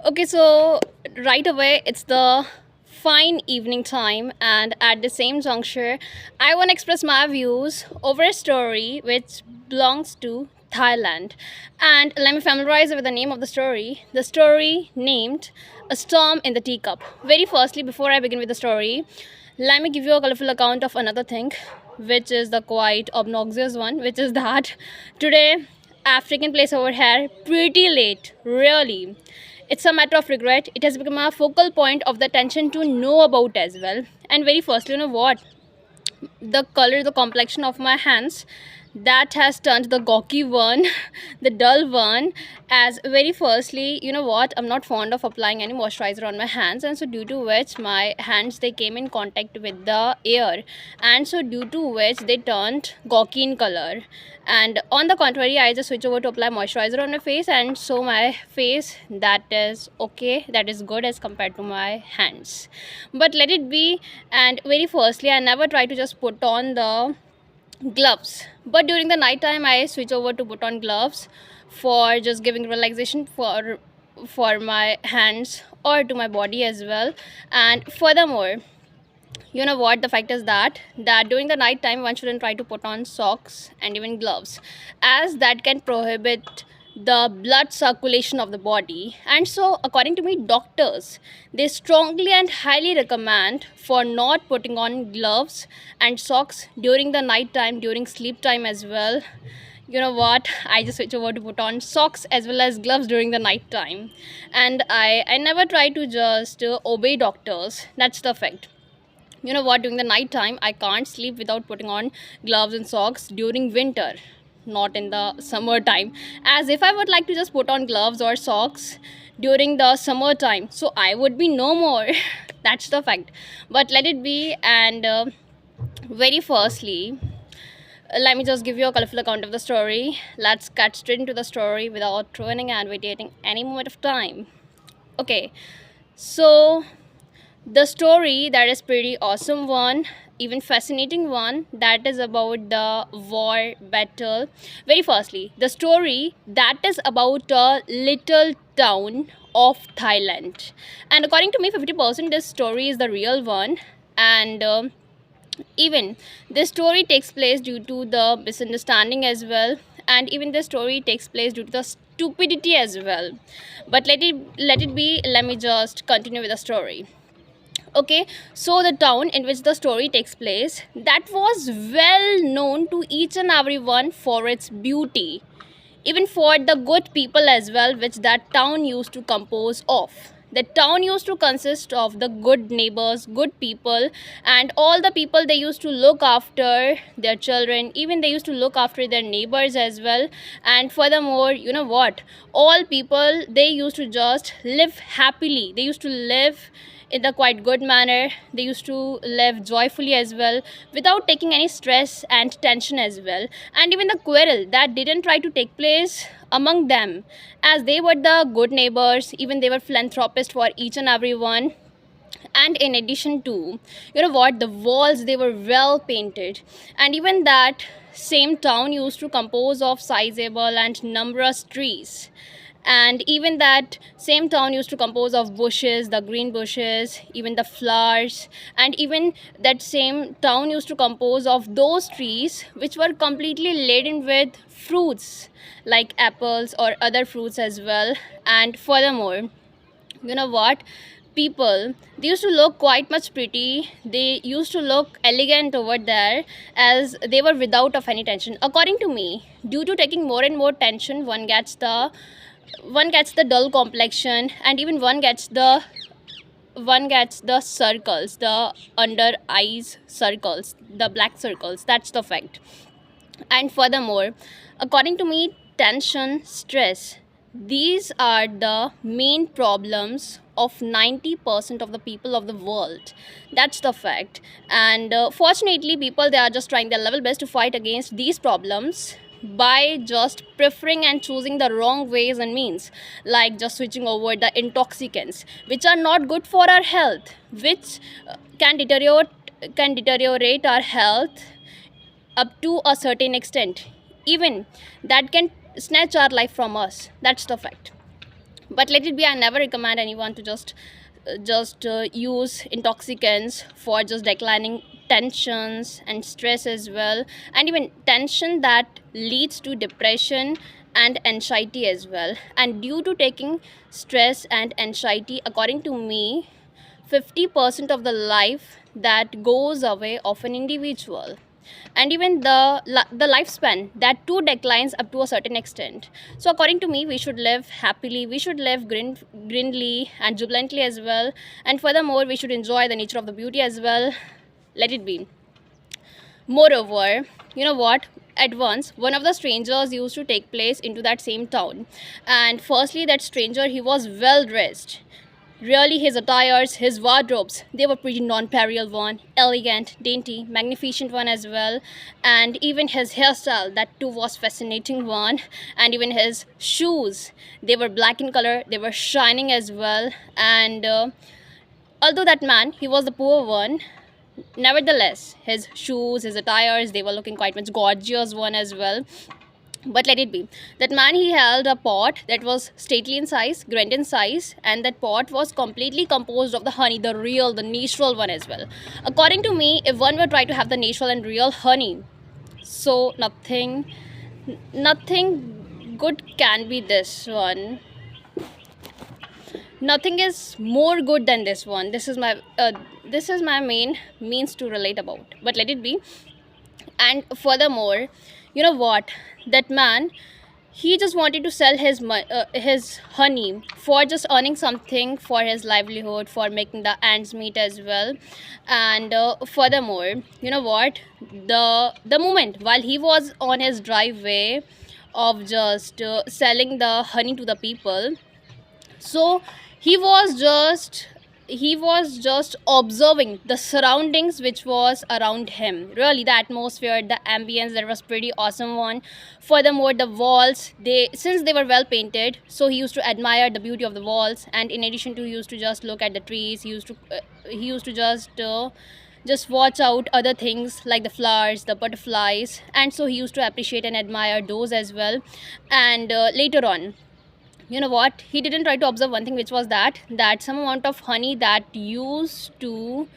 Okay, so right away it's the fine evening time, and at the same juncture, I want to express my views over a story which belongs to Thailand. And let me familiarize you with the name of the story. The story named A Storm in the Teacup. Very firstly, before I begin with the story, let me give you a colorful account of another thing, which is the quite obnoxious one, which is that today African place over here pretty late, really. It's a matter of regret. It has become a focal point of the attention to know about as well. And very firstly, you know what? The color, the complexion of my hands, that has turned the gawky one, the dull one. As very firstly, you know what, I'm not fond of applying any moisturizer on my hands, and so due to which my hands, they came in contact with the air, and so due to which they turned gawky in color. And on the contrary, I just switch over to apply moisturizer on my face, and so my face, that is okay, that is good as compared to my hands. But let it be. And very firstly, I never try to just put on the gloves, but during the night time I switch over to put on gloves for just giving relaxation for my hands or to my body as well. And furthermore, you know what, the fact is that during the night time one shouldn't try to put on socks and even gloves, as that can prohibit the blood circulation of the body. And so according to me, doctors, they strongly and highly recommend for not putting on gloves and socks during the night time, during sleep time as well. You know what, I just switch over to put on socks as well as gloves during the night time. And I never try to just obey doctors, that's the fact. You know what, during the night time I can't sleep without putting on gloves and socks during winter, not in the summertime. As if I would like to just put on gloves or socks during the summertime, so I would be no more. That's the fact. But let it be. And very firstly, let me just give you a colorful account of the story. Let's cut straight into the story without ruining and waiting any moment of time. Okay, so the story, that is pretty awesome one, even fascinating one, that is about the war battle. Very firstly, the story, that is about a little town of Thailand. And according to me, 50% this story is the real one. And even this story takes place due to the misunderstanding as well, and even the story takes place due to the stupidity as well. But let it be. Let me just continue with the story. Okay, so the town in which the story takes place, that was well known to each and everyone for its beauty, even for the good people as well, which that town used to compose of. The town used to consist of the good neighbors, good people, and all the people, they used to look after their children, even they used to look after their neighbors as well. And furthermore, you know what, all people, they used to just live happily, they used to live in a quite good manner, they used to live joyfully as well, without taking any stress and tension as well. And even the quarrel, that didn't try to take place among them, as they were the good neighbors, even they were philanthropists for each and every one. And in addition to, you know what, the walls, they were well painted. And even that same town used to compose of sizable and numerous trees. And even that same town used to compose of bushes, the green bushes, even the flowers. And even that same town used to compose of those trees which were completely laden with fruits, like apples or other fruits as well. And furthermore, you know what, people, they used to look quite much pretty, they used to look elegant over there, as they were without of any tension. According to me, due to taking more and more tension, one gets the dull complexion, and even one gets the circles, the under eyes circles, the black circles, that's the fact. And furthermore, according to me, tension, stress, these are the main problems of 90% of the people of the world, that's the fact. And fortunately, people, they are just trying their level best to fight against these problems by just preferring and choosing the wrong ways and means, like just switching over the intoxicants which are not good for our health, which can deteriorate our health up to a certain extent, even that can snatch our life from us, that's the fact. But let it be, I never recommend anyone to just use intoxicants for just declining tensions and stress as well, and even tension that leads to depression and anxiety as well. And due to taking stress and anxiety, according to me, 50% of the life that goes away of an individual, and even the lifespan, that too declines up to a certain extent. So according to me, we should live happily, we should live greenly and jubilantly as well, and furthermore we should enjoy the nature of the beauty as well. Let it be. Moreover, you know what, at once one of the strangers used to take place into that same town. And firstly, that stranger, he was well dressed. Really, his attires, his wardrobes, they were pretty non-imperial one, elegant, dainty, magnificent one as well. And even his hairstyle, that too was fascinating one. And even his shoes, they were black in color, they were shining as well. And although that man, he was the poor one, nevertheless, his shoes, his attires, they were looking quite much gorgeous one as well. But let it be. That man, he held a pot that was stately in size, grand in size, and that pot was completely composed of the honey, the real, the natural one as well. According to me, if one were try to have the natural and real honey, so nothing good can be this one. Nothing is more good than this one. This is my main means to relate about. But let it be. And furthermore, you know what, that man, he just wanted to sell his honey for just earning something for his livelihood, for making the ends meet as well. And furthermore, you know what, the moment while he was on his driveway of just selling the honey to the people, so he was just he was just observing the surroundings which was around him. Really, the atmosphere, the ambience, that was pretty awesome one. Furthermore, the walls, they, since they were well painted, so he used to admire the beauty of the walls. And in addition to, he used to just look at the trees, he used to just watch out other things like the flowers, the butterflies. And so he used to appreciate and admire those as well. And later on, you know what, he didn't try to observe one thing, which was that some amount of honey that used to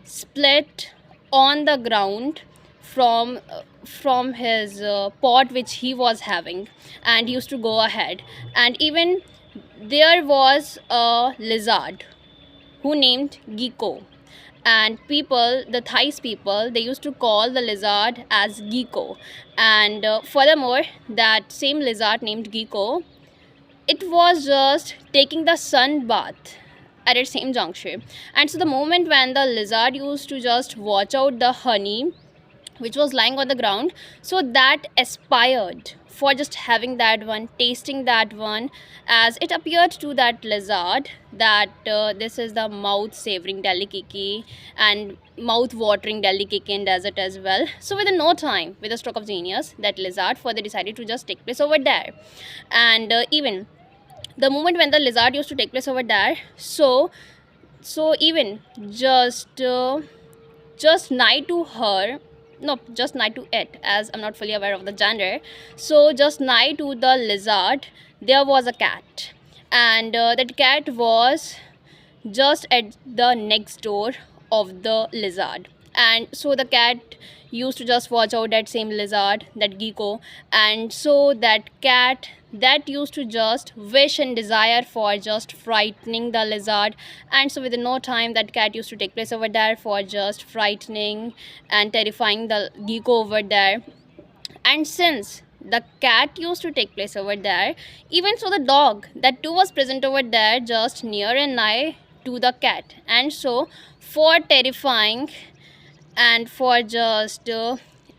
split on the ground from his pot which he was having. And he used to go ahead, and even there was a lizard who named Gecko. And people, the Thais people, they used to call the lizard as Gecko. And furthermore, that same lizard named Gecko, it was just taking the sun bath at its same juncture. And so the moment when the lizard used to just watch out the honey which was lying on the ground, so that aspired for just having that one, tasting that one, as it appeared to that lizard that this is the mouth savoring delicacy and mouth watering delicacy in desert as well. So within no time, with a stroke of genius, that lizard further decided to just take place over there. And even the moment when the lizard used to take place over there, so even just nigh to her, no, just nigh to it, as I'm not fully aware of the gender. So just nigh to the lizard, there was a cat. And that cat was just at the next door of the lizard. And so the cat used to just watch out that same lizard, that Gecko. And so that cat, that used to just wish and desire for just frightening the lizard. And so within no time, that cat used to take place over there for just frightening and terrifying the Gecko over there. And since the cat used to take place over there, even so the dog, that too was present over there just near and nigh to the cat. And so for terrifying and for just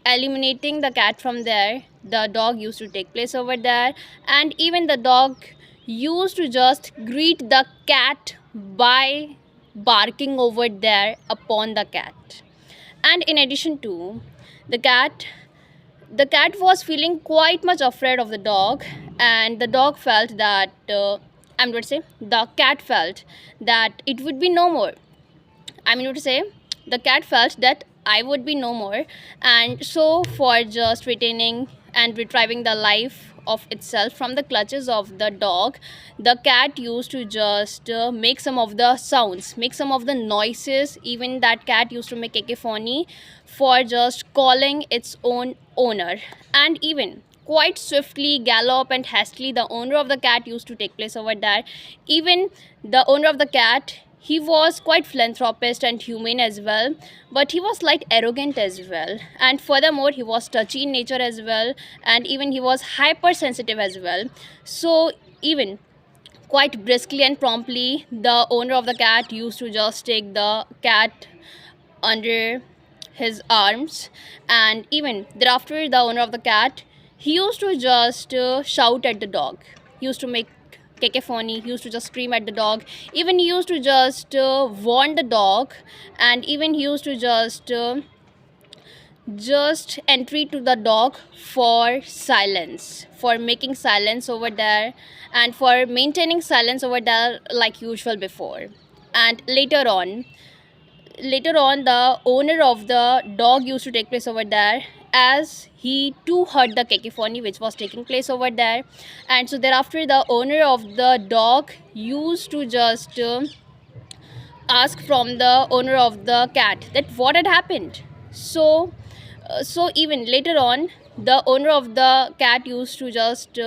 eliminating the cat from there, the dog used to take place over there. And even the dog used to just greet the cat by barking over there upon the cat. And in addition to, the cat was feeling quite much afraid of the dog. And the dog felt that I'm going to say the cat felt that it would be no more. The cat felt that I would be no more. And so for just retaining and retrieving the life of itself from the clutches of the dog, the cat used to just make some of the sounds, make some of the noises. Even that cat used to make cacophony for just calling its own owner. And even quite swiftly, gallop and hastily, the owner of the cat used to take place over there. Even the owner of the cat, he was quite philanthropist and humane as well, but he was like arrogant as well, and furthermore he was touchy in nature as well, and even he was hypersensitive as well. So even quite briskly and promptly, the owner of the cat used to just take the cat under his arms, and even thereafter the owner of the cat, he used to just shout at the dog. He used to make cacophony, he used to just scream at the dog. Even he used to just warn the dog, and even he used to just entreat to the dog for silence, for making silence over there, and for maintaining silence over there like usual before. And later on the owner of the dog used to take place over there, as he too heard the cacophony which was taking place over there. And so thereafter the owner of the dog used to just ask from the owner of the cat that what had happened. So even later on, the owner of the cat used to just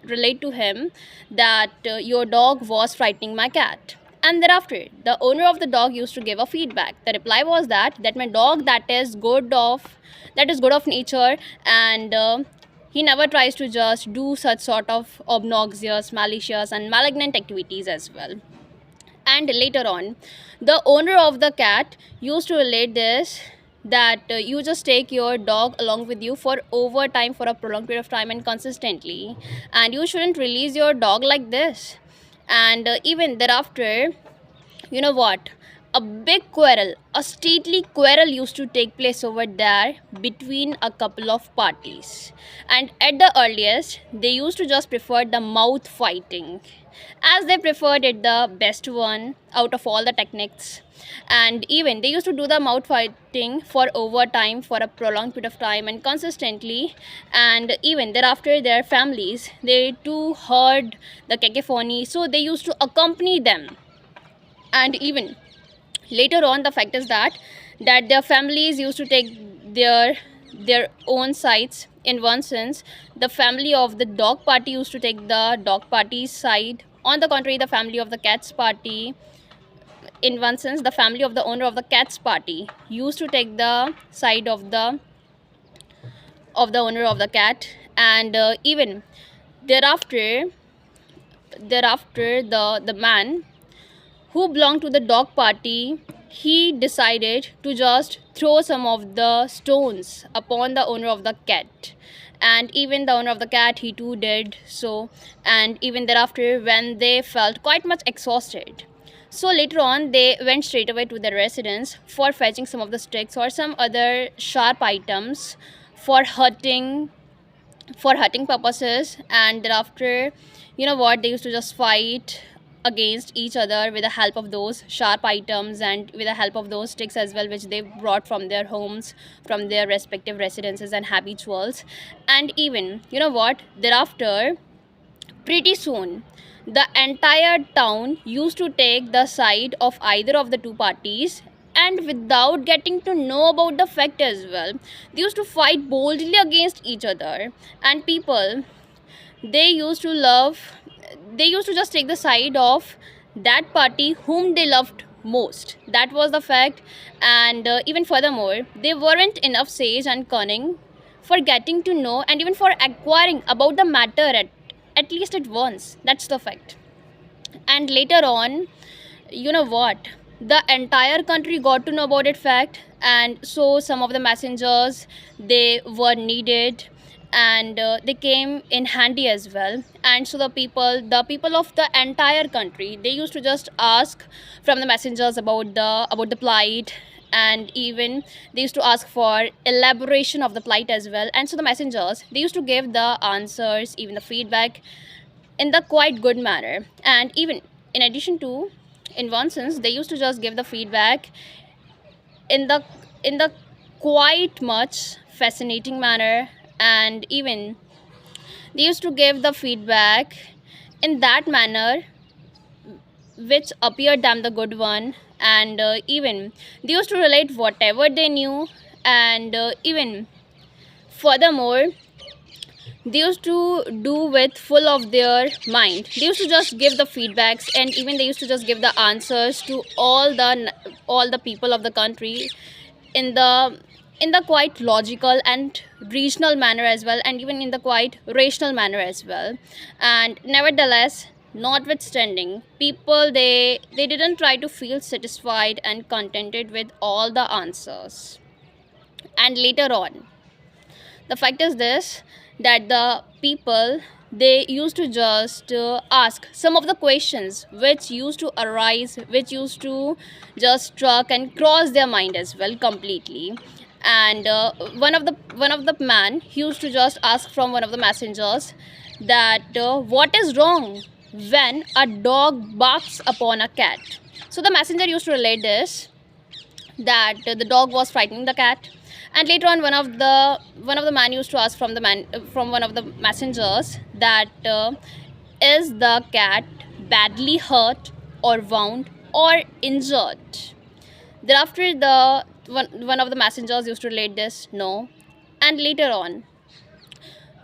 relate to him that your dog was frightening my cat. And thereafter the owner of the dog used to give a feedback. The reply was that my dog, that is good of nature, and he never tries to just do such sort of obnoxious, malicious and malignant activities as well. And later on, the owner of the cat used to relate this, that you just take your dog along with you for over time, for a prolonged period of time and consistently, and you shouldn't release your dog like this. And even thereafter, you know what, a big quarrel, a stately quarrel used to take place over there between a couple of parties. And at the earliest, they used to just prefer the mouth fighting, as they preferred it the best one out of all the techniques. And even they used to do the mouth fighting for over time, for a prolonged period of time and consistently. And even thereafter, their families, they too heard the cacophony, so they used to accompany them. And even later on, the fact is that their families used to take their own sides. In one sense, the family of the dog party used to take the dog party's side. On the contrary, the family of the cat's party, in one sense, the family of the owner of the cat's party used to take the side of the owner of the cat. And even thereafter, the man who belonged to the dog party, he decided to just throw some of the stones upon the owner of the cat. And even the owner of the cat, he too did so. And even thereafter, when they felt quite much exhausted, so later on they went straight away to their residence for fetching some of the sticks or some other sharp items for hurting purposes. And thereafter, you know what, they used to just fight against each other with the help of those sharp items and with the help of those sticks as well, which they brought from their homes, from their respective residences and habituals. And even, you know what, thereafter, pretty soon, the entire town used to take the side of either of the two parties, and without getting to know about the fact as well, they used to fight boldly against each other. And people, they used to just take the side of that party whom they loved most. That was the fact. And even furthermore, they weren't enough sage and cunning for getting to know and even for acquiring about the matter at least at once. That's the fact. And later on, you know what, the entire country got to know about it fact. And so some of the messengers, they were needed, and they came in handy as well. And so the people of the entire country, they used to just ask from the messengers about the plight. And even they used to ask for elaboration of the plight as well. And so the messengers, they used to give the answers, even the feedback, in the quite good manner. And even in addition to, in one sense, they used to just give the feedback in the quite much fascinating manner. And even They used to give the feedback in that manner which appeared them the good one, and even they used to relate whatever they knew, and even furthermore they used to do with full of their mind. They used to just give the feedbacks, and even they used to just give the answers to all the people of the country in the quite logical and regional manner as well, and even in the quite rational manner as well. And nevertheless, notwithstanding, people, they didn't try to feel satisfied and contented with all the answers. And later on, the fact is this, that the people, they used to just ask some of the questions which used to arise, which used to just struck and cross their mind as well completely. And one of the man, he used to just ask from one of the messengers that what is wrong when a dog barks upon a cat. So the messenger used to relate this, that the dog was frightening the cat. And later on, one of the man used to ask from one of the messengers that is the cat badly hurt or wound or injured. Thereafter, one of the messengers used to relate this, no. And later on,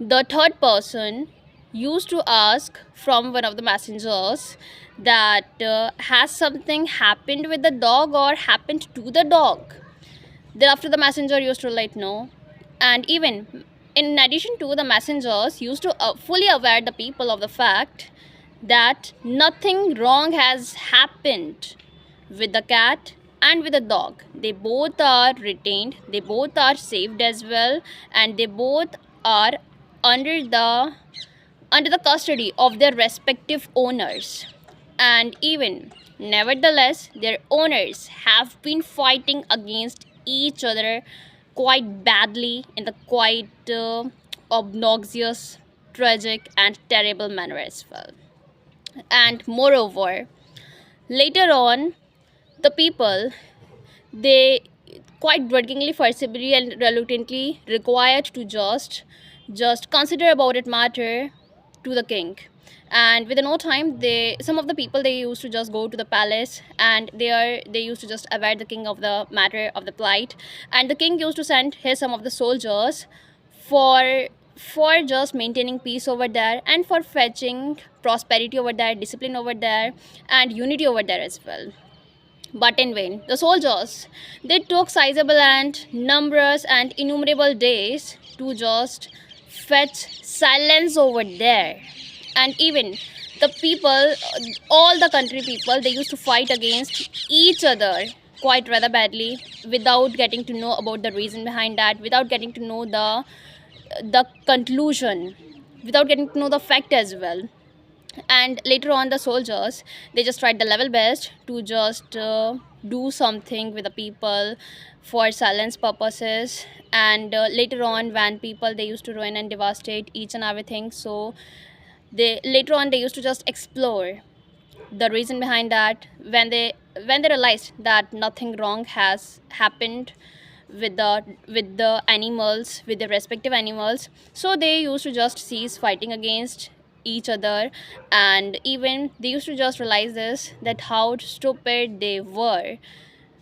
the third person used to ask from one of the messengers that has something happened with the dog or happened to the dog. Thereafter, the messenger used to relate no. And even in addition to, the messengers used to fully aware the people of the fact that nothing wrong has happened with the cat and with the dog. They both are retained, they both are saved as well, and they both are under the custody of their respective owners. And even nevertheless, their owners have been fighting against each other quite badly in the quite obnoxious, tragic, and terrible manner as well. And moreover, later on, the people, they quite grudgingly, forcibly, and reluctantly required to just consider about it matter to the king. And within no time, they some of the people, they used to just go to the palace, and they used to just aware the king of the matter of the plight. And the king used to send his some of the soldiers for for just maintaining peace over there, and for fetching prosperity over there, discipline over there, and unity over there as well. But in vain. The soldiers, they took sizable and numerous and innumerable days to just fetch silence over there. And even the people, all the country people, they used to fight against each other quite rather badly, without getting to know about the reason behind that, without getting to know the conclusion, without getting to know the fact as well. And later on, the soldiers, they just tried the level best to just do something with the people for silence purposes. And later on, when people, they used to ruin and devastate each and everything, so they later on, they used to just explore the reason behind that. When they realized that nothing wrong has happened with the animals, with their respective animals, so they used to just cease fighting against each other. And even they used to just realize this, that how stupid they were.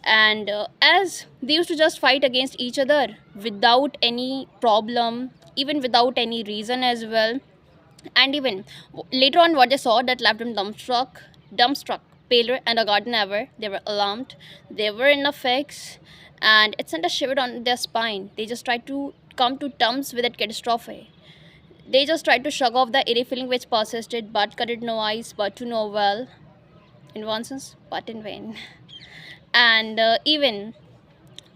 And as they used to just fight against each other without any problem, even without any reason as well. And even later on, what they saw that left them dumbstruck, paler and a garden ever. They were alarmed, they were in a fix, and it sent a shiver on their spine. They just tried to come to terms with that catastrophe. They just tried to shrug off the eerie feeling which persisted, but could no eyes but to know well, in one sense, but in vain. And even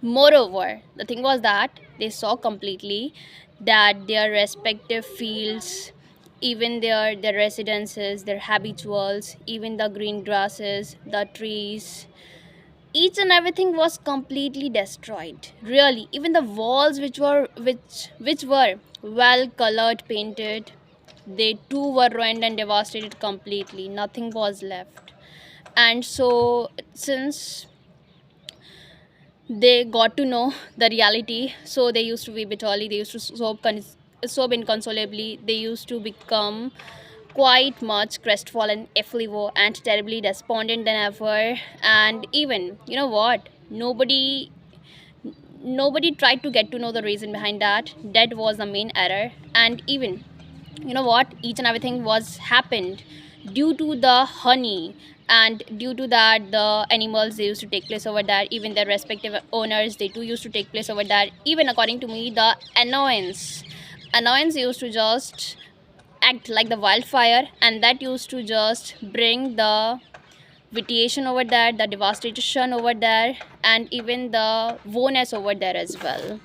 moreover, the thing was that they saw completely that their respective fields, even their residences, their habituals, even the green grasses, the trees, each and everything was completely destroyed. Really, even the walls which were well colored, painted, they too were ruined and devastated completely. Nothing was left. And so, since they got to know the reality, so they used to be bitterly, they used to sob sob inconsolably. They used to become quite much crestfallen, affluent, and terribly despondent than ever. And even, you know what? Nobody tried to get to know the reason behind that. That was the main error. And even, you know what, each and everything was happened due to the honey, and due to that the animals they used to take place over there, even their respective owners, they too used to take place over there. Even according to me, the annoyance used to just act like the wildfire, and that used to just bring the vitiation over there, the devastation over there, and even the woeness over there as well.